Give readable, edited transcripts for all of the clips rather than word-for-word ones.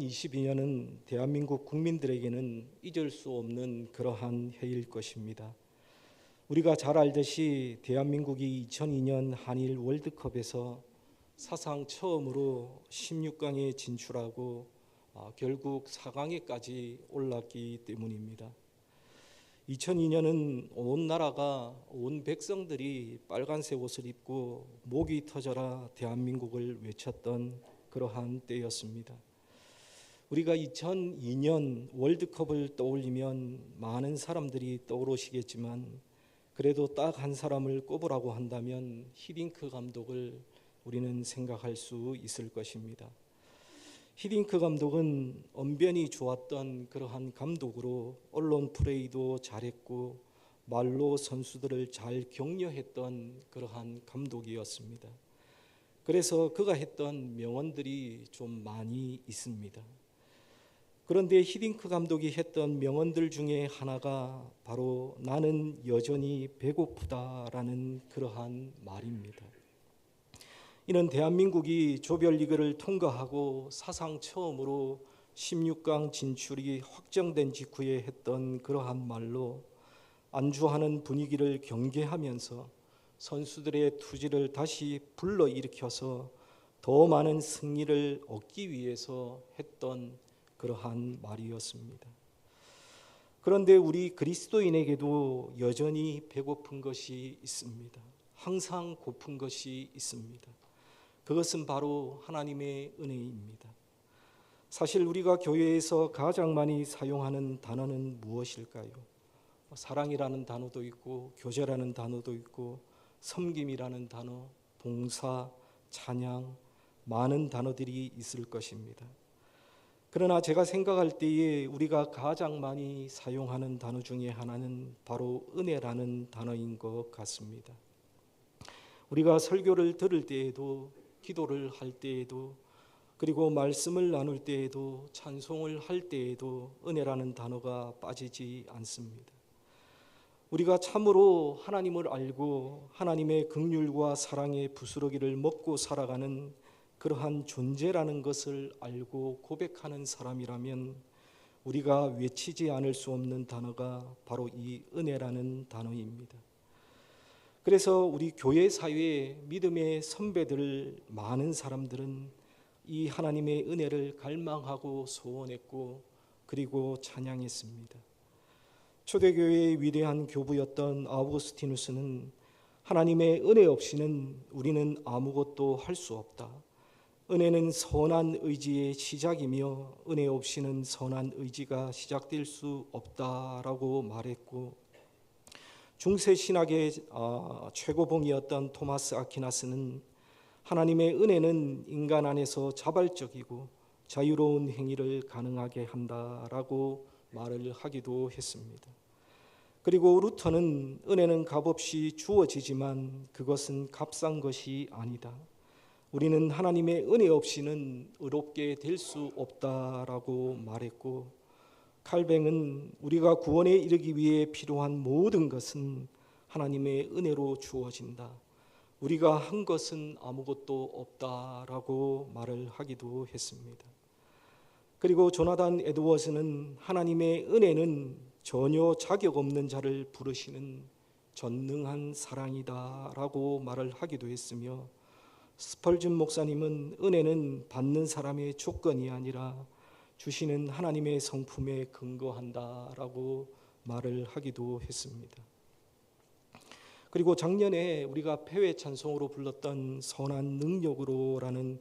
2022년은 대한민국 국민들에게는 잊을 수 없는 그러한 해일 것입니다. 우리가 잘 알듯이 대한민국이 2002년 한일 월드컵에서 사상 처음으로 16강에 진출하고 결국 4강에까지 올랐기 때문입니다. 2002년은 온 나라가, 온 백성들이 빨간색 옷을 입고 목이 터져라 대한민국을 외쳤던 그러한 때였습니다. 우리가 2002년 월드컵을 떠올리면 많은 사람들이 떠오르시겠지만 그래도 딱 한 사람을 꼽으라고 한다면 히딩크 감독을 우리는 생각할 수 있을 것입니다. 히딩크 감독은 언변이 좋았던 그러한 감독으로 언론 플레이도 잘했고 말로 선수들을 잘 격려했던 그러한 감독이었습니다. 그래서 그가 했던 명언들이 좀 많이 있습니다. 그런데 히딩크 감독이 했던 명언들 중에 하나가 바로 나는 여전히 배고프다라는 그러한 말입니다. 이는 대한민국이 조별리그를 통과하고 사상 처음으로 16강 진출이 확정된 직후에 했던 그러한 말로 안주하는 분위기를 경계하면서 선수들의 투지를 다시 불러일으켜서 더 많은 승리를 얻기 위해서 했던 그러한 말이었습니다. 그런데 우리 그리스도인에게도 여전히 배고픈 것이 있습니다. 항상 고픈 것이 있습니다. 그것은 바로 하나님의 은혜입니다. 사실 우리가 교회에서 가장 많이 사용하는 단어는 무엇일까요? 사랑이라는 단어도 있고 교제라는 단어도 있고 섬김이라는 단어, 봉사, 찬양, 많은 단어들이 있을 것입니다. 그러나 제가 생각할 때에 우리가 가장 많이 사용하는 단어 중에 하나는 바로 은혜라는 단어인 것 같습니다. 우리가 설교를 들을 때에도, 기도를 할 때에도, 그리고 말씀을 나눌 때에도, 찬송을 할 때에도 은혜라는 단어가 빠지지 않습니다. 우리가 참으로 하나님을 알고 하나님의 긍휼과 사랑의 부스러기를 먹고 살아가는 그러한 존재라는 것을 알고 고백하는 사람이라면 우리가 외치지 않을 수 없는 단어가 바로 이 은혜라는 단어입니다. 그래서 우리 교회 사회의 믿음의 선배들 많은 사람들은 이 하나님의 은혜를 갈망하고 소원했고 그리고 찬양했습니다. 초대교회의 위대한 교부였던 아우구스티누스는 하나님의 은혜 없이는 우리는 아무것도 할 수 없다. 은혜는 선한 의지의 시작이며 은혜 없이는 선한 의지가 시작될 수 없다라고 말했고, 중세 신학의 최고봉이었던 토마스 아퀴나스는 하나님의 은혜는 인간 안에서 자발적이고 자유로운 행위를 가능하게 한다라고 말을 하기도 했습니다. 그리고 루터는 은혜는 값없이 주어지지만 그것은 값싼 것이 아니다. 우리는 하나님의 은혜 없이는 의롭게 될 수 없다라고 말했고, 칼뱅은 우리가 구원에 이르기 위해 필요한 모든 것은 하나님의 은혜로 주어진다. 우리가 한 것은 아무것도 없다라고 말을 하기도 했습니다. 그리고 조나단 에드워즈는 하나님의 은혜는 전혀 자격 없는 자를 부르시는 전능한 사랑이다라고 말을 하기도 했으며, 스펄전 목사님은 은혜는 받는 사람의 조건이 아니라 주시는 하나님의 성품에 근거한다라고 말을 하기도 했습니다. 그리고 작년에 우리가 폐회 찬송으로 불렀던 선한 능력으로라는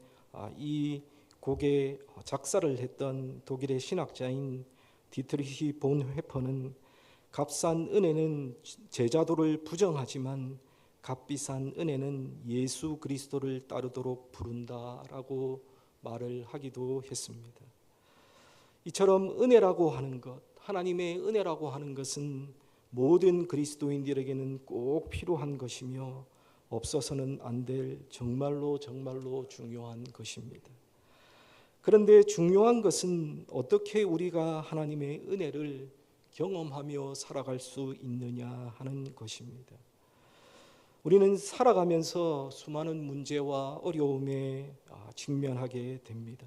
이 곡의 작사를 했던 독일의 신학자인 디트리히 본 회퍼는 값싼 은혜는 제자도를 부정하지만 값비싼 은혜는 예수 그리스도를 따르도록 부른다라고 말을 하기도 했습니다. 이처럼 은혜라고 하는 것, 하나님의 은혜라고 하는 것은 모든 그리스도인들에게는 꼭 필요한 것이며 없어서는 안 될 정말로 중요한 것입니다. 그런데 중요한 것은 어떻게 우리가 하나님의 은혜를 경험하며 살아갈 수 있느냐 하는 것입니다. 우리는 살아가면서 수많은 문제와 어려움에 직면하게 됩니다.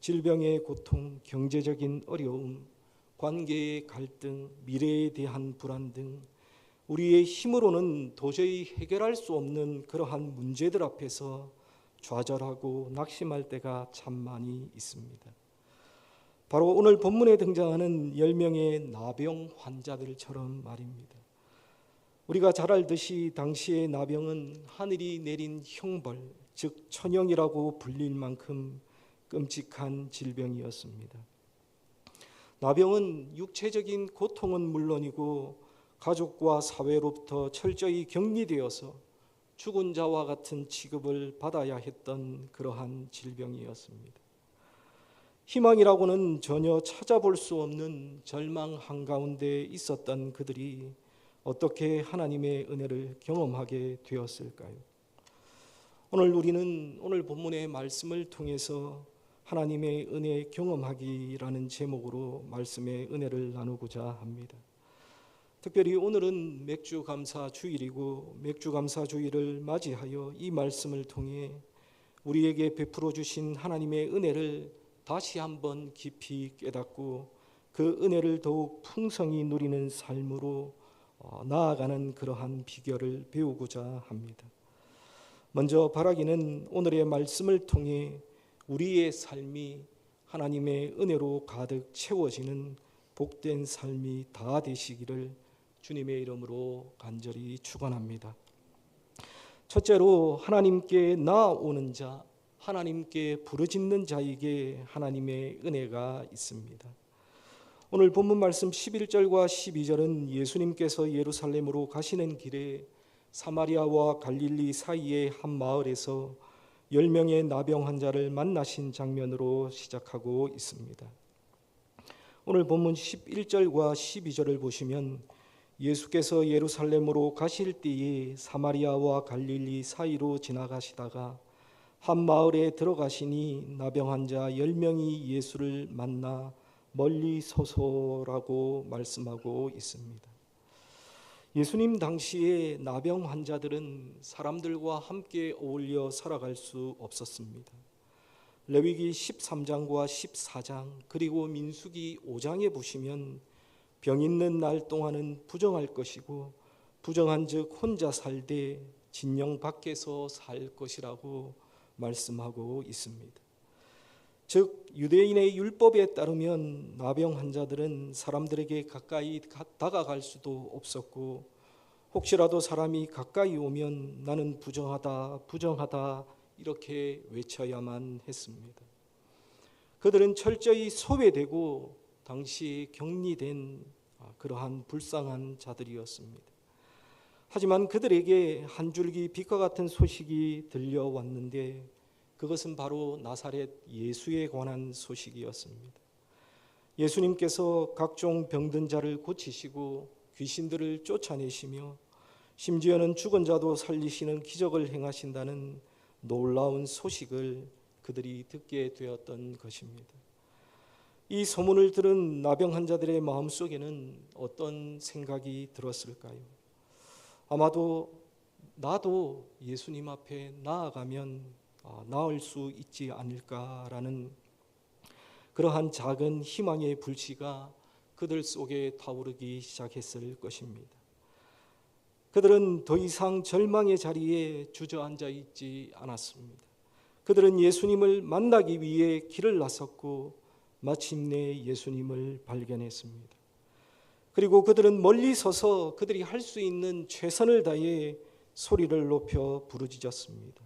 질병의 고통, 경제적인 어려움, 관계의 갈등, 미래에 대한 불안 등 우리의 힘으로는 도저히 해결할 수 없는 그러한 문제들 앞에서 좌절하고 낙심할 때가 참 많이 있습니다. 바로 오늘 본문에 등장하는 10명의 나병 환자들처럼 말입니다. 우리가 잘 알듯이 당시의 나병은 하늘이 내린 형벌, 즉 천형이라고 불릴 만큼 끔찍한 질병이었습니다. 나병은 육체적인 고통은 물론이고 가족과 사회로부터 철저히 격리되어서 죽은 자와 같은 취급을 받아야 했던 그러한 질병이었습니다. 희망이라고는 전혀 찾아볼 수 없는 절망 한가운데 있었던 그들이 어떻게 하나님의 은혜를 경험하게 되었을까요? 우리는 오늘 본문의 말씀을 통해서 하나님의 은혜 경험하기라는 제목으로 말씀의 은혜를 나누고자 합니다. 특별히 오늘은 맥주감사주일이고 맥주감사주일을 맞이하여 이 말씀을 통해 우리에게 베풀어 주신 하나님의 은혜를 다시 한번 깊이 깨닫고 그 은혜를 더욱 풍성히 누리는 삶으로 나아가는 그러한 비결을 배우고자 합니다. 먼저 바라기는 오늘의 말씀을 통해 우리의 삶이 하나님의 은혜로 가득 채워지는 복된 삶이 다 되시기를 주님의 이름으로 간절히 축원합니다. 첫째로 하나님께 나아오는 자, 하나님께 부르짖는 자에게 하나님의 은혜가 있습니다. 오늘 본문 말씀 11절과 12절은 예수님께서 예루살렘으로 가시는 길에 사마리아와 갈릴리 사이의 한 마을에서 10명의 나병 환자를 만나신 장면으로 시작하고 있습니다. 오늘 본문 11절과 12절을 보시면 예수께서 예루살렘으로 가실 때에 사마리아와 갈릴리 사이로 지나가시다가 한 마을에 들어가시니 나병 환자 10명이 예수를 만나 멀리 서서라고 말씀하고 있습니다. 예수님 당시에 나병 환자들은 사람들과 함께 어울려 살아갈 수 없었습니다. 레위기 13장과 14장 그리고 민수기 5장에 보시면 병 있는 날 동안은 부정할 것이고 부정한 즉 혼자 살되 진영 밖에서 살 것이라고 말씀하고 있습니다. 즉 유대인의 율법에 따르면 나병 환자들은 사람들에게 가까이 다가갈 수도 없었고 혹시라도 사람이 가까이 오면 나는 부정하다 이렇게 외쳐야만 했습니다. 그들은 철저히 소외되고 당시 격리된 그러한 불쌍한 자들이었습니다. 하지만 그들에게 한 줄기 빛과 같은 소식이 들려왔는데 그것은 바로 나사렛 예수에 관한 소식이었습니다. 예수님께서 각종 병든 자를 고치시고 귀신들을 쫓아내시며 심지어는 죽은 자도 살리시는 기적을 행하신다는 놀라운 소식을 그들이 듣게 되었던 것입니다. 이 소문을 들은 나병 환자들의 마음속에는 어떤 생각이 들었을까요? 아마도 나도 예수님 앞에 나아가면 나을 수 있지 않을까라는 그러한 작은 희망의 불씨가 그들 속에 타오르기 시작했을 것입니다. 그들은 더 이상 절망의 자리에 주저앉아 있지 않았습니다. 그들은 예수님을 만나기 위해 길을 나섰고 마침내 예수님을 발견했습니다. 그리고 그들은 멀리 서서 그들이 할 수 있는 최선을 다해 소리를 높여 부르짖었습니다.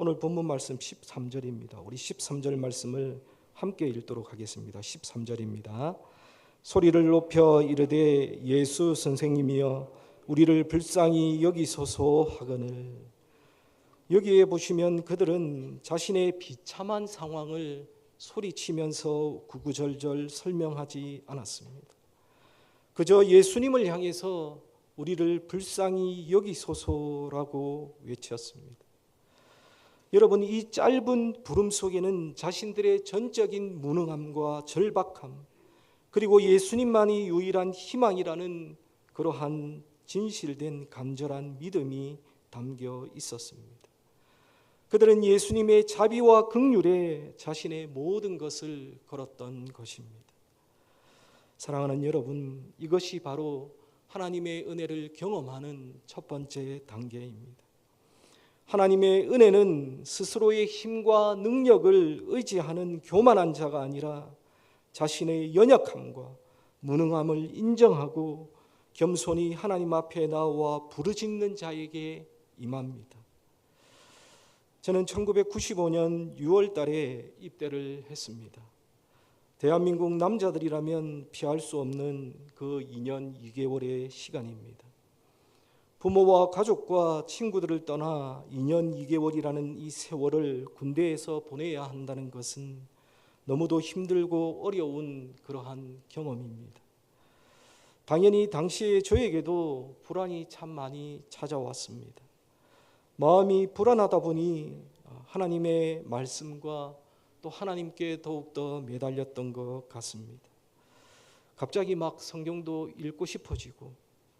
오늘 본문 말씀 13절입니다. 우리 13절 말씀을 함께 읽도록 하겠습니다. 13절입니다. 소리를 높여 이르되 예수 선생님이여 우리를 불쌍히 여기소서 하거늘. 여기에 보시면 그들은 자신의 비참한 상황을 소리치면서 구구절절 설명하지 않았습니다. 그저 예수님을 향해서 우리를 불쌍히 여기소서라고 외쳤습니다. 여러분, 이 짧은 부름 속에는 자신들의 전적인 무능함과 절박함 그리고 예수님만이 유일한 희망이라는 그러한 진실된 간절한 믿음이 담겨 있었습니다. 그들은 예수님의 자비와 긍휼에 자신의 모든 것을 걸었던 것입니다. 사랑하는 여러분, 이것이 바로 하나님의 은혜를 경험하는 첫 번째 단계입니다. 하나님의 은혜는 스스로의 힘과 능력을 의지하는 교만한 자가 아니라 자신의 연약함과 무능함을 인정하고 겸손히 하나님 앞에 나와 부르짖는 자에게 임합니다. 저는 1995년 6월 달에 입대를 했습니다. 대한민국 남자들이라면 피할 수 없는 그 2년 2개월의 시간입니다. 부모와 가족과 친구들을 떠나 2년 2개월이라는 이 세월을 군대에서 보내야 한다는 것은 너무도 힘들고 어려운 그러한 경험입니다. 당연히 당시에 저에게도 불안이 참 많이 찾아왔습니다. 마음이 불안하다 보니 하나님의 말씀과 또 하나님께 더욱더 매달렸던 것 같습니다. 갑자기 막 성경도 읽고 싶어지고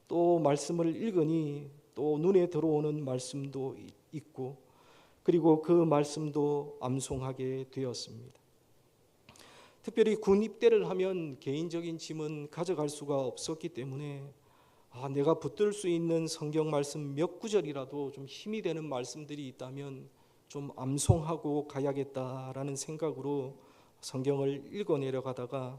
또 말씀을 읽으니 또 눈에 들어오는 말씀도 있고 그리고 그 말씀도 암송하게 되었습니다. 특별히 군 입대를 하면 개인적인 짐은 가져갈 수가 없었기 때문에 내가 붙들 수 있는 성경 말씀 몇 구절이라도 좀 힘이 되는 말씀들이 있다면 좀 암송하고 가야겠다라는 생각으로 성경을 읽어 내려가다가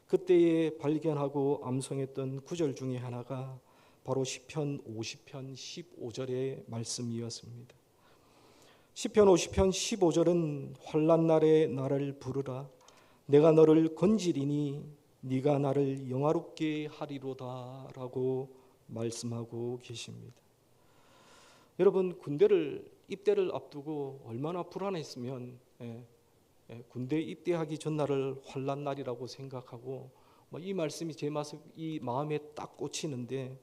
그때에 발견하고 암송했던 구절 중에 하나가 바로 시편 50편 15절의 말씀이었습니다. 시편 50편 15절은 환난 날에 나를 부르라 내가 너를 건지리니 네가 나를 영화롭게 하리로다 라고 말씀하고 계십니다. 여러분, 입대를 앞두고 얼마나 불안했으면 군대 입대하기 전날을 환난 날이라고 생각하고 이 말씀이 이 마음에 딱 꽂히는데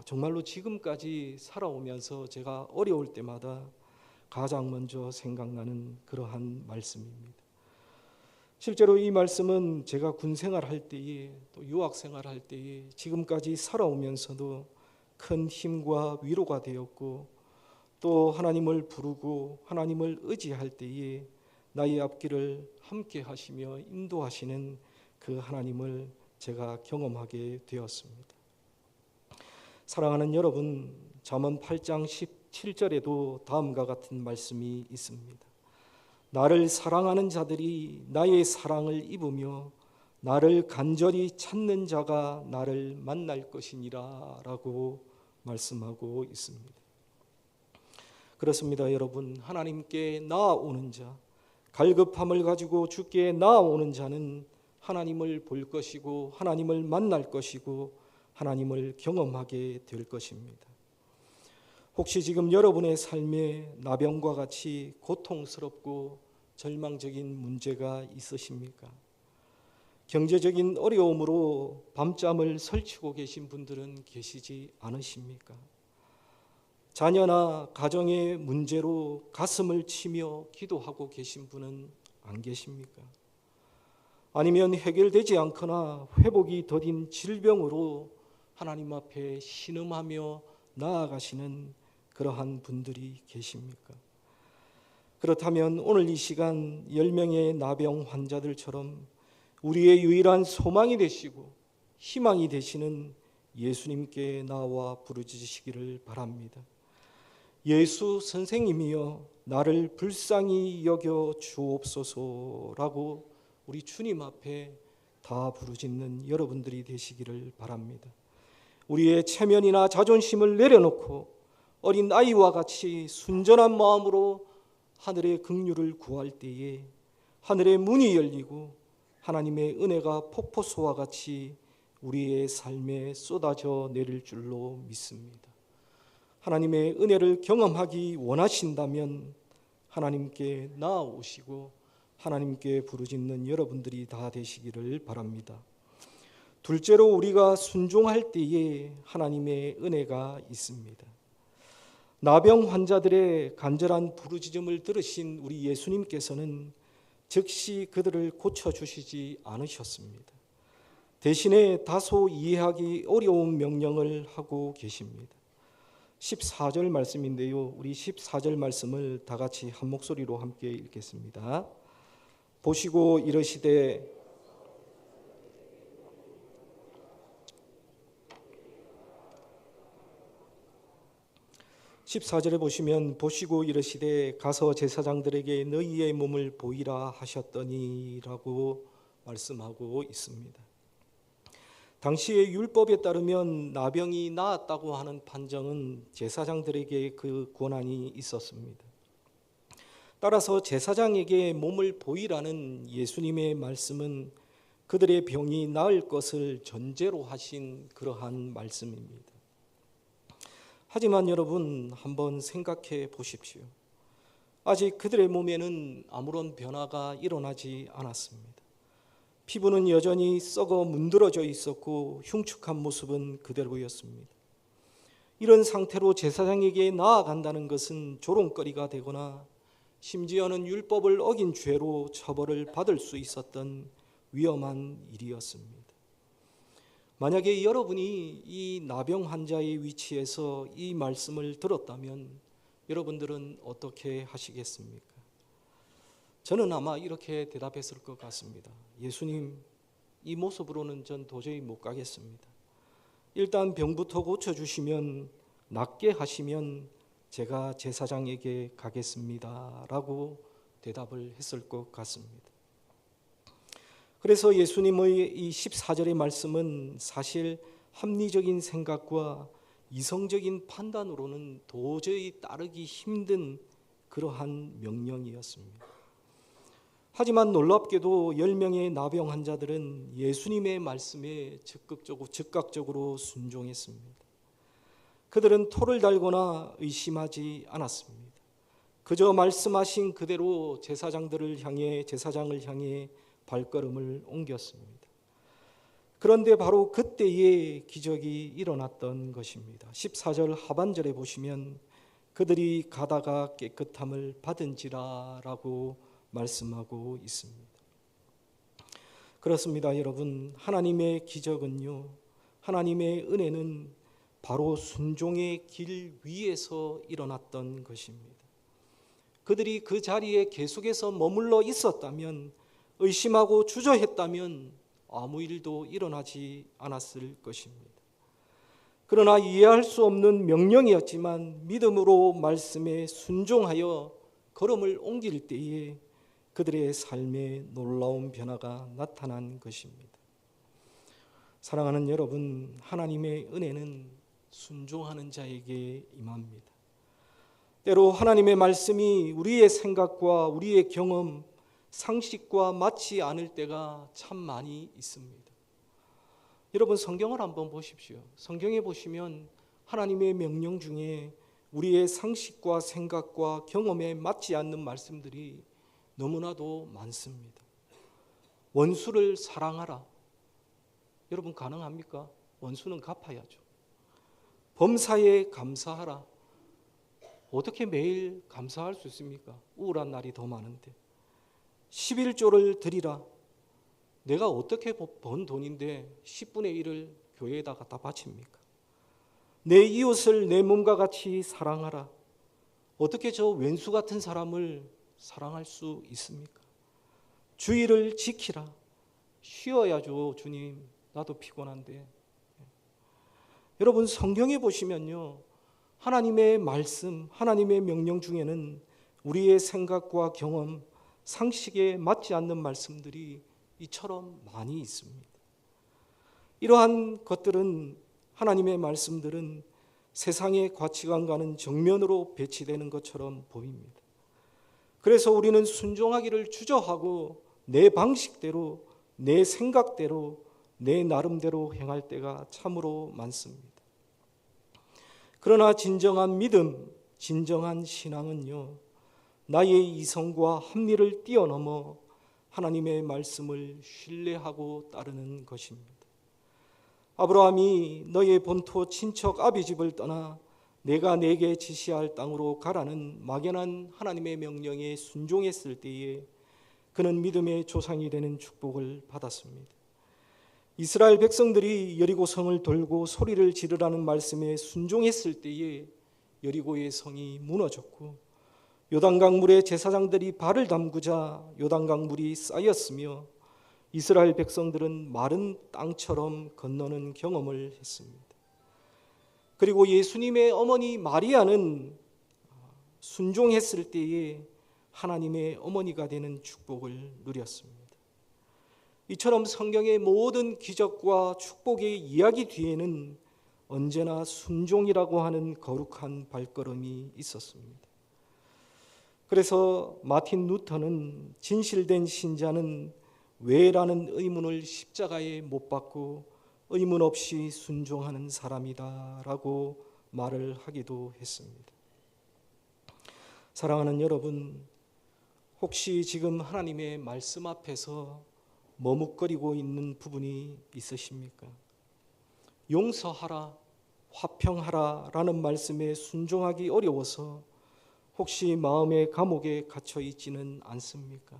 정말로 지금까지 살아오면서 제가 어려울 때마다 가장 먼저 생각나는 그러한 말씀입니다. 실제로 이 말씀은 제가 군 생활할 때에 또 유학 생활할 때에 지금까지 살아오면서도 큰 힘과 위로가 되었고 또 하나님을 부르고 하나님을 의지할 때에 나의 앞길을 함께 하시며 인도하시는 그 하나님을 제가 경험하게 되었습니다. 사랑하는 여러분, 잠언 8장 17절에도 다음과 같은 말씀이 있습니다. 나를 사랑하는 자들이 나의 사랑을 입으며 나를 간절히 찾는 자가 나를 만날 것이니라 라고 말씀하고 있습니다. 그렇습니다, 여러분. 하나님께 나아오는 자, 갈급함을 가지고 주께 나아오는 자는 하나님을 볼 것이고 하나님을 만날 것이고 하나님을 경험하게 될 것입니다. 혹시 지금 여러분의 삶에 나병과 같이 고통스럽고 절망적인 문제가 있으십니까? 경제적인 어려움으로 밤잠을 설치고 계신 분들은 계시지 않으십니까? 자녀나 가정의 문제로 가슴을 치며 기도하고 계신 분은 안 계십니까? 아니면 해결되지 않거나 회복이 더딘 질병으로 하나님 앞에 신음하며 나아가시는 그러한 분들이 계십니까? 그렇다면 오늘 이 시간 10명의 나병 환자들처럼 우리의 유일한 소망이 되시고 희망이 되시는 예수님께 나와 부르짖으시기를 바랍니다. 예수 선생님이여 나를 불쌍히 여겨 주옵소서라고 우리 주님 앞에 다 부르짖는 여러분들이 되시기를 바랍니다. 우리의 체면이나 자존심을 내려놓고 어린 아이와 같이 순전한 마음으로 하늘의 긍휼을 구할 때에 하늘의 문이 열리고 하나님의 은혜가 폭포수와 같이 우리의 삶에 쏟아져 내릴 줄로 믿습니다. 하나님의 은혜를 경험하기 원하신다면 하나님께 나아오시고 하나님께 부르짖는 여러분들이 다 되시기를 바랍니다. 둘째로 우리가 순종할 때에 하나님의 은혜가 있습니다. 나병 환자들의 간절한 부르짖음을 들으신 우리 예수님께서는 즉시 그들을 고쳐주시지 않으셨습니다. 대신에 다소 이해하기 어려운 명령을 하고 계십니다. 14절 말씀인데요. 우리 14절 말씀을 다 같이 한 목소리로 함께 읽겠습니다. 보시고 이르시되 14절에 보시면 보시고 이르시되 가서 제사장들에게 너희의 몸을 보이라 하셨더니라고 말씀하고 있습니다. 당시의 율법에 따르면 나병이 나았다고 하는 판정은 제사장들에게 그 권한이 있었습니다. 따라서 제사장에게 몸을 보이라는 예수님의 말씀은 그들의 병이 나을 것을 전제로 하신 그러한 말씀입니다. 하지만 여러분 한번 생각해 보십시오. 아직 그들의 몸에는 아무런 변화가 일어나지 않았습니다. 피부는 여전히 썩어 문드러져 있었고 흉측한 모습은 그대로였습니다. 이런 상태로 제사장에게 나아간다는 것은 조롱거리가 되거나 심지어는 율법을 어긴 죄로 처벌을 받을 수 있었던 위험한 일이었습니다. 만약에 여러분이 이 나병 환자의 위치에서 이 말씀을 들었다면 여러분들은 어떻게 하시겠습니까? 저는 아마 이렇게 대답했을 것 같습니다. 예수님, 이 모습으로는 전 도저히 못 가겠습니다. 일단 병부터 고쳐주시면, 낫게 하시면 제가 제사장에게 가겠습니다 라고 대답을 했을 것 같습니다. 그래서 예수님의 이 14절의 말씀은 사실 합리적인 생각과 이성적인 판단으로는 도저히 따르기 힘든 그러한 명령이었습니다. 하지만 놀랍게도 10명의 나병 환자들은 예수님의 말씀에 즉각적으로 순종했습니다. 그들은 토를 달거나 의심하지 않았습니다. 그저 말씀하신 그대로 제사장을 향해 발걸음을 옮겼습니다. 그런데 바로 그때에 기적이 일어났던 것입니다. 14절 하반절에 보시면 그들이 가다가 깨끗함을 받은지라라고 말씀하고 있습니다. 그렇습니다, 여러분. 하나님의 기적은요, 하나님의 은혜는 바로 순종의 길 위에서 일어났던 것입니다. 그들이 그 자리에 계속해서 머물러 있었다면, 의심하고 주저했다면 아무 일도 일어나지 않았을 것입니다. 그러나 이해할 수 없는 명령이었지만 믿음으로 말씀에 순종하여 걸음을 옮길 때에 그들의 삶에 놀라운 변화가 나타난 것입니다. 사랑하는 여러분, 하나님의 은혜는 순종하는 자에게 임합니다. 때로 하나님의 말씀이 우리의 생각과 우리의 경험, 상식과 맞지 않을 때가 참 많이 있습니다. 여러분 성경을 한번 보십시오. 성경에 보시면 하나님의 명령 중에 우리의 상식과 생각과 경험에 맞지 않는 말씀들이 너무나도 많습니다. 원수를 사랑하라. 여러분 가능합니까? 원수는 갚아야죠. 범사에 감사하라. 어떻게 매일 감사할 수 있습니까? 우울한 날이 더 많은데. 11조를 드리라. 내가 어떻게 번 돈인데 10분의 1을 교회에다 갖다 바칩니까? 내 이웃을 내 몸과 같이 사랑하라. 어떻게 저 왼수 같은 사람을 사랑할 수 있습니까? 주의를 지키라. 쉬어야죠, 주님. 나도 피곤한데. 여러분 성경에 보시면요, 하나님의 말씀, 하나님의 명령 중에는 우리의 생각과 경험, 상식에 맞지 않는 말씀들이 이처럼 많이 있습니다. 이러한 것들은, 하나님의 말씀들은 세상의 가치관과는 정면으로 배치되는 것처럼 보입니다. 그래서 우리는 순종하기를 주저하고 내 방식대로, 내 생각대로, 내 나름대로 행할 때가 참으로 많습니다. 그러나 진정한 믿음, 진정한 신앙은요, 나의 이성과 합리를 뛰어넘어 하나님의 말씀을 신뢰하고 따르는 것입니다. 아브라함이 너의 본토 친척 아비 집을 떠나 내가 내게 지시할 땅으로 가라는 막연한 하나님의 명령에 순종했을 때에 그는 믿음의 조상이 되는 축복을 받았습니다. 이스라엘 백성들이 여리고 성을 돌고 소리를 지르라는 말씀에 순종했을 때에 여리고의 성이 무너졌고 요단강 물에 제사장들이 발을 담그자 요단강 물이 쌓였으며 이스라엘 백성들은 마른 땅처럼 건너는 경험을 했습니다. 그리고 예수님의 어머니 마리아는 순종했을 때에 하나님의 어머니가 되는 축복을 누렸습니다. 이처럼 성경의 모든 기적과 축복의 이야기 뒤에는 언제나 순종이라고 하는 거룩한 발걸음이 있었습니다. 그래서 마틴 루터는 진실된 신자는 왜라는 의문을 십자가에 못 박고 의문 없이 순종하는 사람이다 라고 말을 하기도 했습니다. 사랑하는 여러분, 혹시 지금 하나님의 말씀 앞에서 머뭇거리고 있는 부분이 있으십니까? 용서하라, 화평하라 라는 말씀에 순종하기 어려워서 혹시 마음의 감옥에 갇혀 있지는 않습니까?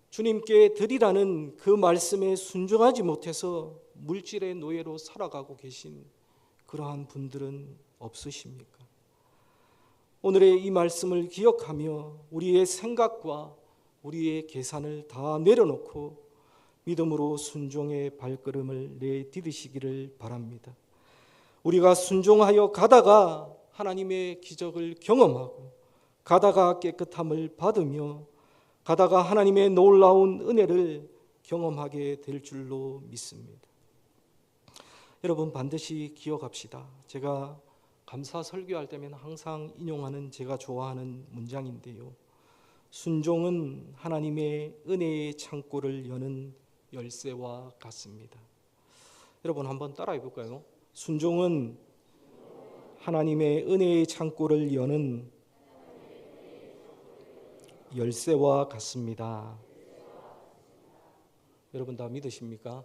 주님께 드리라는 그 말씀에 순종하지 못해서 물질의 노예로 살아가고 계신 그러한 분들은 없으십니까? 오늘의 이 말씀을 기억하며 우리의 생각과 우리의 계산을 다 내려놓고 믿음으로 순종의 발걸음을 내디디시기를 바랍니다. 우리가 순종하여 가다가 하나님의 기적을 경험하고 가다가 깨끗함을 받으며 가다가 하나님의 놀라운 은혜를 경험하게 될 줄로 믿습니다. 여러분 반드시 기억합시다. 제가 감사 설교할 때면 항상 인용하는 제가 좋아하는 문장인데요. 순종은 하나님의 은혜의 창고를 여는 열쇠와 같습니다. 여러분 한번 따라해 볼까요? 순종은 하나님의 은혜의 창고를 여는 열쇠와 같습니다. 여러분 다 믿으십니까?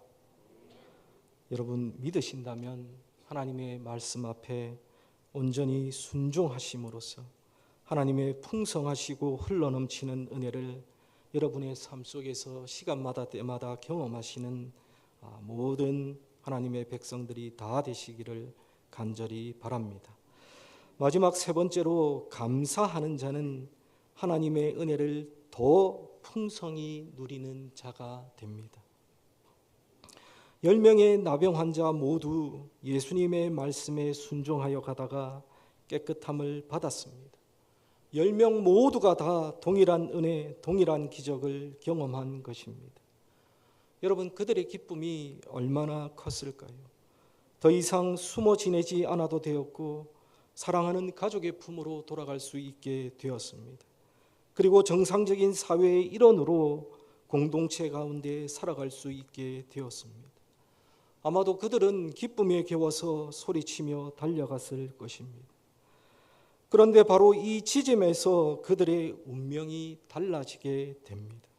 여러분 믿으신다면 하나님의 말씀 앞에 온전히 순종하심으로써 하나님의 풍성하시고 흘러넘치는 은혜를 여러분의 삶 속에서 시간마다 때마다 경험하시는 모든 하나님의 백성들이 다 되시기를 간절히 바랍니다. 마지막 세 번째로 감사하는 자는 하나님의 은혜를 더 풍성히 누리는 자가 됩니다. 10명의 나병 환자 모두 예수님의 말씀에 순종하여 가다가 깨끗함을 받았습니다. 10명 모두가 다 동일한 은혜, 동일한 기적을 경험한 것입니다. 여러분 그들의 기쁨이 얼마나 컸을까요? 더 이상 숨어 지내지 않아도 되었고 사랑하는 가족의 품으로 돌아갈 수 있게 되었습니다. 그리고 정상적인 사회의 일원으로 공동체 가운데 살아갈 수 있게 되었습니다. 아마도 그들은 기쁨에 겨워서 소리치며 달려갔을 것입니다. 그런데 바로 이 지점에서 그들의 운명이 달라지게 됩니다.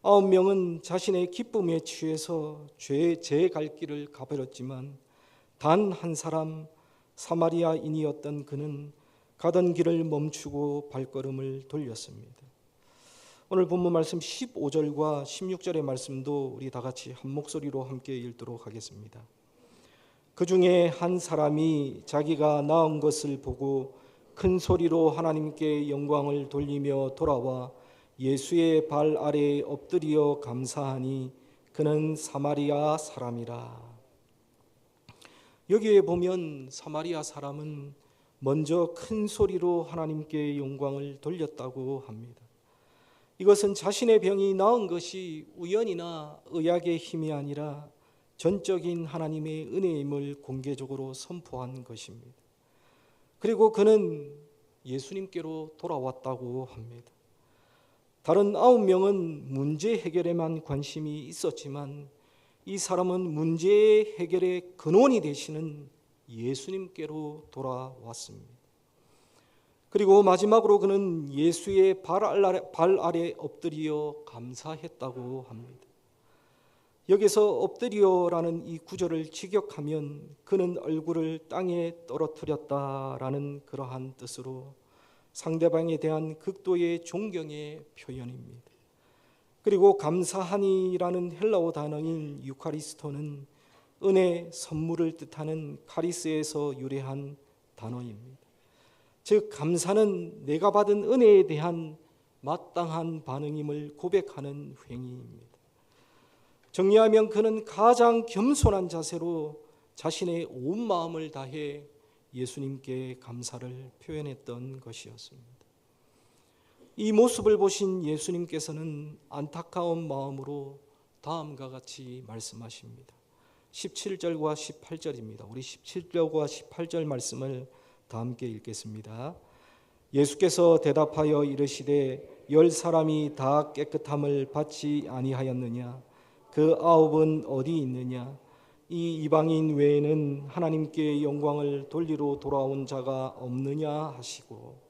9명은 자신의 기쁨에 취해서 제 갈 길을 가버렸지만 단 한 사람 사마리아인이었던 그는 가던 길을 멈추고 발걸음을 돌렸습니다. 오늘 본문 말씀 15절과 16절의 말씀도 우리 다 같이 한 목소리로 함께 읽도록 하겠습니다. 그 중에 한 사람이 자기가 낳은 것을 보고 큰 소리로 하나님께 영광을 돌리며 돌아와 예수의 발 아래에 엎드려 감사하니 그는 사마리아 사람이라. 여기에 보면 사마리아 사람은 먼저 큰 소리로 하나님께 영광을 돌렸다고 합니다. 이것은 자신의 병이 나은 것이 우연이나 의학의 힘이 아니라 전적인 하나님의 은혜임을 공개적으로 선포한 것입니다. 그리고 그는 예수님께로 돌아왔다고 합니다. 다른 9명은 문제 해결에만 관심이 있었지만 이 사람은 문제의 해결의 근원이 되시는 예수님께로 돌아왔습니다. 그리고 마지막으로 그는 예수의 발 아래 엎드려 감사했다고 합니다. 여기서 엎드려라는 이 구절을 직역하면 그는 얼굴을 땅에 떨어뜨렸다라는 그러한 뜻으로 상대방에 대한 극도의 존경의 표현입니다. 그리고 감사하니라는 헬라어 단어인 유카리스토는 은혜, 선물을 뜻하는 카리스에서 유래한 단어입니다. 즉 감사는 내가 받은 은혜에 대한 마땅한 반응임을 고백하는 행위입니다. 정리하면 그는 가장 겸손한 자세로 자신의 온 마음을 다해 예수님께 감사를 표현했던 것이었습니다. 이 모습을 보신 예수님께서는 안타까운 마음으로 다음과 같이 말씀하십니다. 17절과 18절입니다. 우리 17절과 18절 말씀을 다 함께 읽겠습니다. 예수께서 대답하여 이르시되 10사람이 다 깨끗함을 받지 아니하였느냐? 그 9은 어디 있느냐? 이 이방인 외에는 하나님께 영광을 돌리러 돌아온 자가 없느냐 하시고.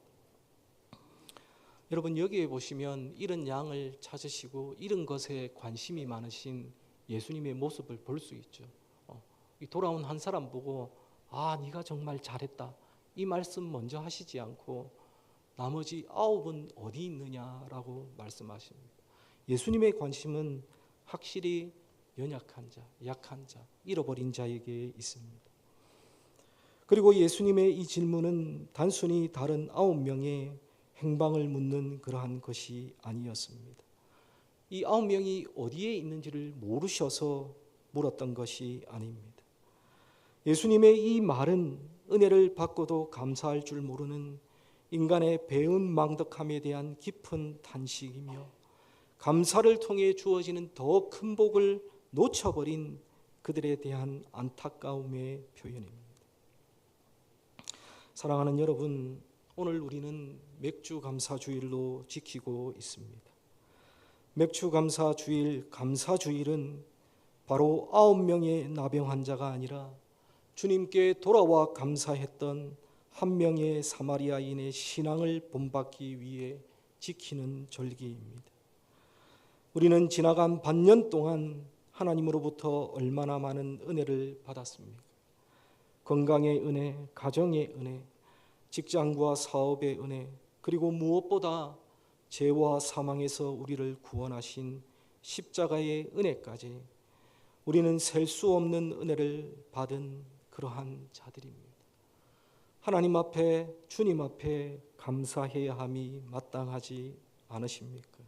여러분 여기에 보시면 잃은 양을 찾으시고 잃은 것에 관심이 많으신 예수님의 모습을 볼 수 있죠. 돌아온 한 사람 보고 네가 정말 잘했다 이 말씀 먼저 하시지 않고 나머지 9은 어디 있느냐라고 말씀하십니다. 예수님의 관심은 확실히 연약한 자, 약한 자, 잃어버린 자에게 있습니다. 그리고 예수님의 이 질문은 단순히 다른 9명의 행방을 묻는 그러한 것이 아니었습니다. 이 9명이 어디에 있는지를 모르셔서 물었던 것이 아닙니다. 예수님의 이 말은 은혜를 받고도 감사할 줄 모르는 인간의 배은망덕함에 대한 깊은 탄식이며 감사를 통해 주어지는 더 큰 복을 놓쳐버린 그들에 대한 안타까움의 표현입니다. 사랑하는 여러분, 오늘 우리는 맥주감사주일로 지키고 있습니다. 맥주감사주일, 감사주일은 바로 9명의 나병 환자가 아니라 주님께 돌아와 감사했던 한 명의 사마리아인의 신앙을 본받기 위해 지키는 절기입니다. 우리는 지나간 반년 동안 하나님으로부터 얼마나 많은 은혜를 받았습니까? 건강의 은혜, 가정의 은혜, 직장과 사업의 은혜, 그리고 무엇보다 죄와 사망에서 우리를 구원하신 십자가의 은혜까지 우리는 셀 수 없는 은혜를 받은 그러한 자들입니다. 하나님 앞에, 주님 앞에 감사해야 함이 마땅하지 않으십니까?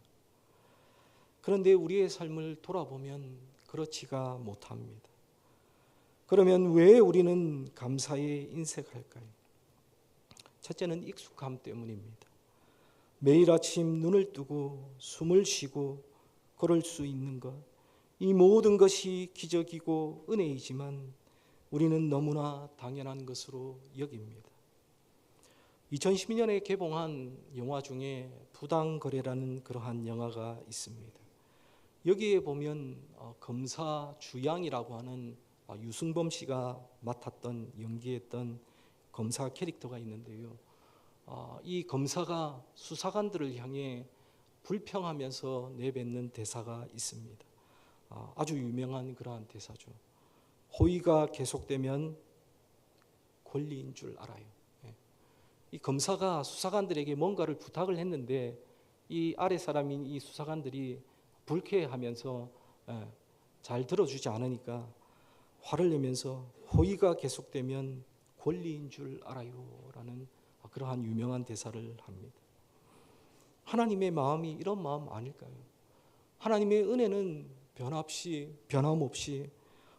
그런데 우리의 삶을 돌아보면 그렇지가 못합니다. 그러면 왜 우리는 감사에 인색할까요? 첫째는 익숙함 때문입니다. 매일 아침 눈을 뜨고 숨을 쉬고 걸을 수 있는 것, 이 모든 것이 기적이고 은혜이지만 우리는 너무나 당연한 것으로 여깁니다. 2012년에 개봉한 영화 중에 부당거래라는 그러한 영화가 있습니다. 여기에 보면 검사 주양이라고 하는 유승범 씨가 맡았던 연기했던 검사 캐릭터가 있는데요. 이 검사가 수사관들을 향해 불평하면서 내뱉는 대사가 있습니다. 아주 유명한 그러한 대사죠. 호의가 계속되면 권리인 줄 알아요. 이 검사가 수사관들에게 뭔가를 부탁을 했는데 이 아래 사람인 이 수사관들이 불쾌해하면서 잘 들어주지 않으니까 화를 내면서 호의가 계속되면 권리인 줄 알아요 라는 그러한 유명한 대사를 합니다. 하나님의 마음이 이런 마음 아닐까요? 하나님의 은혜는 변함없이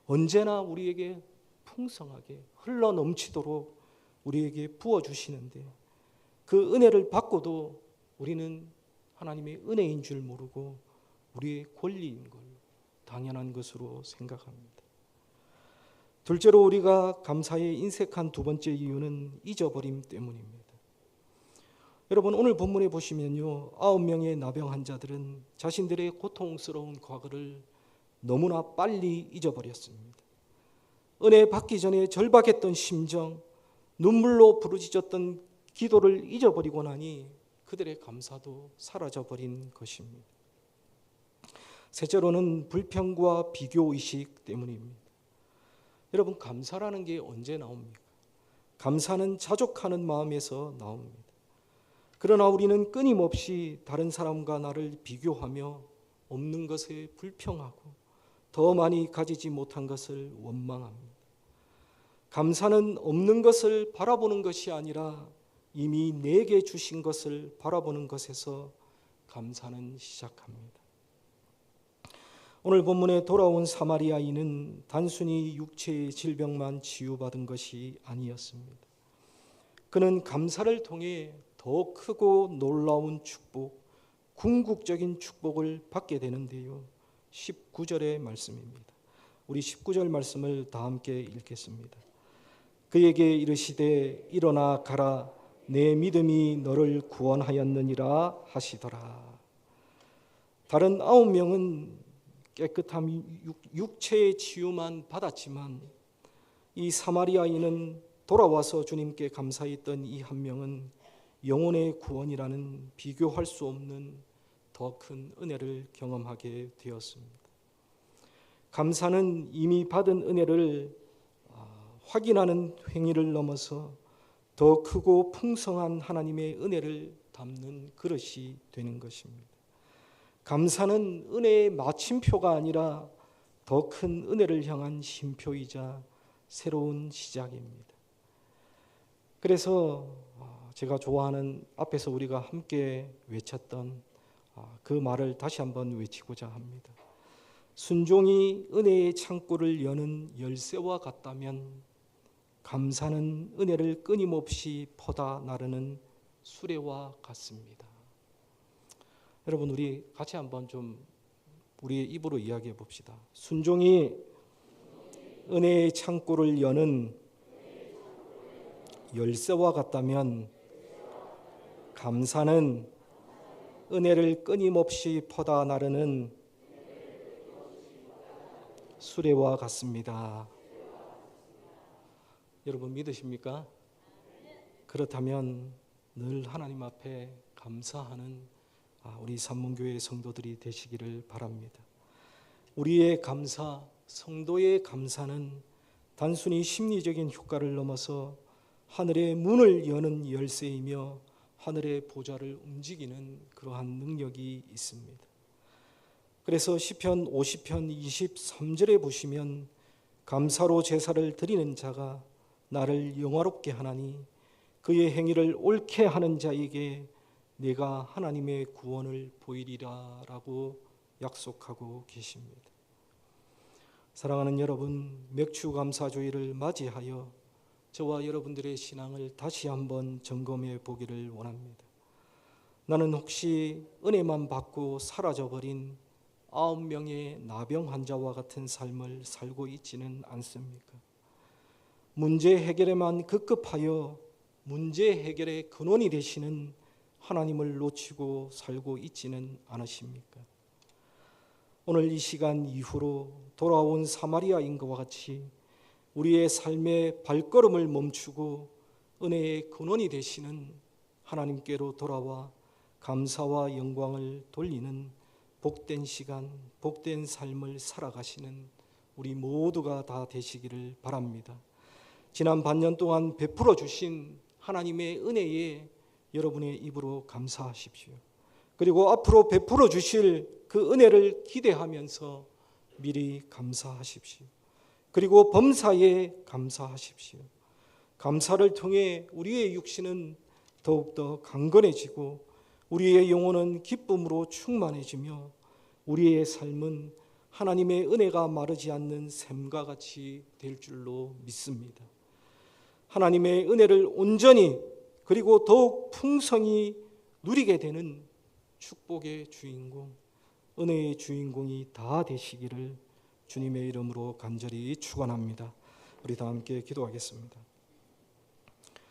언제나 우리에게 풍성하게 흘러넘치도록 우리에게 부어주시는데 그 은혜를 받고도 우리는 하나님의 은혜인 줄 모르고 우리의 권리인 걸 당연한 것으로 생각합니다. 둘째로 우리가 감사에 인색한 두 번째 이유는 잊어버림 때문입니다. 여러분 오늘 본문에 보시면요, 9명의 나병 환자들은 자신들의 고통스러운 과거를 너무나 빨리 잊어버렸습니다. 은혜 받기 전에 절박했던 심정, 눈물로 부르짖었던 기도를 잊어버리고 나니 그들의 감사도 사라져버린 것입니다. 셋째로는 불평과 비교의식 때문입니다. 여러분 감사라는 게 언제 나옵니까? 감사는 자족하는 마음에서 나옵니다. 그러나 우리는 끊임없이 다른 사람과 나를 비교하며 없는 것에 불평하고 더 많이 가지지 못한 것을 원망합니다. 감사는 없는 것을 바라보는 것이 아니라 이미 내게 주신 것을 바라보는 것에서 감사는 시작합니다. 오늘 본문에 돌아온 사마리아인은 단순히 육체의 질병만 치유받은 것이 아니었습니다. 그는 감사를 통해 더 크고 놀라운 축복, 궁극적인 축복을 받게 되는데요. 19절의 말씀입니다. 우리 19절 말씀을 다 함께 읽겠습니다. 그에게 이르시되 일어나 가라, 내 믿음이 너를 구원하였느니라 하시더라. 다른 9명은 깨끗한 육체의 치유만 받았지만 이 사마리아인은 돌아와서 주님께 감사했던 이 한 명은 영혼의 구원이라는 비교할 수 없는 더 큰 은혜를 경험하게 되었습니다. 감사는 이미 받은 은혜를 확인하는 행위를 넘어서 더 크고 풍성한 하나님의 은혜를 담는 그릇이 되는 것입니다. 감사는 은혜의 마침표가 아니라 더 큰 은혜를 향한 쉼표이자 새로운 시작입니다. 그래서 제가 좋아하는 앞에서 우리가 함께 외쳤던 그 말을 다시 한번 외치고자 합니다. 순종이 은혜의 창고를 여는 열쇠와 같다면 감사는 은혜를 끊임없이 퍼다 나르는 수레와 같습니다. 여러분, 우리 같이 한번 좀 우리의 입으로 이야기해 봅시다. 순종이 은혜의 창고를 여는 열쇠와 같다면 감사는 은혜를 끊임없이 퍼다 나르는 수레와 같습니다. 여러분 믿으십니까? 그렇다면 늘 하나님 앞에 감사하는 우리 삼문교회 성도들이 되시기를 바랍니다. 우리의 감사, 성도의 감사는 단순히 심리적인 효과를 넘어서 하늘의 문을 여는 열쇠이며 하늘의 보좌를 움직이는 그러한 능력이 있습니다. 그래서 시편 50편 23절에 보시면 감사로 제사를 드리는 자가 나를 영화롭게 하나니 그의 행위를 옳게 하는 자에게 내가 하나님의 구원을 보이리라 라고 약속하고 계십니다. 사랑하는 여러분, 맥추감사주의를 맞이하여 저와 여러분들의 신앙을 다시 한번 점검해 보기를 원합니다. 나는 혹시 은혜만 받고 사라져버린 9명의 나병 환자와 같은 삶을 살고 있지는 않습니까? 문제 해결에만 급급하여 문제 해결의 근원이 되시는 하나님을 놓치고 살고 있지는 않으십니까? 오늘 이 시간 이후로 돌아온 사마리아인과 같이 우리의 삶의 발걸음을 멈추고 은혜의 근원이 되시는 하나님께로 돌아와 감사와 영광을 돌리는 복된 시간, 복된 삶을 살아가시는 우리 모두가 다 되시기를 바랍니다. 지난 반년 동안 베풀어 주신 하나님의 은혜에 여러분의 입으로 감사하십시오. 그리고 앞으로 베풀어 주실 그 은혜를 기대하면서 미리 감사하십시오. 그리고 범사에 감사하십시오. 감사를 통해 우리의 육신은 더욱더 강건해지고 우리의 영혼은 기쁨으로 충만해지며 우리의 삶은 하나님의 은혜가 마르지 않는 샘과 같이 될 줄로 믿습니다. 하나님의 은혜를 온전히 그리고 더욱 풍성히 누리게 되는 축복의 주인공, 은혜의 주인공이 다 되시기를 주님의 이름으로 간절히 축원합니다. 우리 다 함께 기도하겠습니다.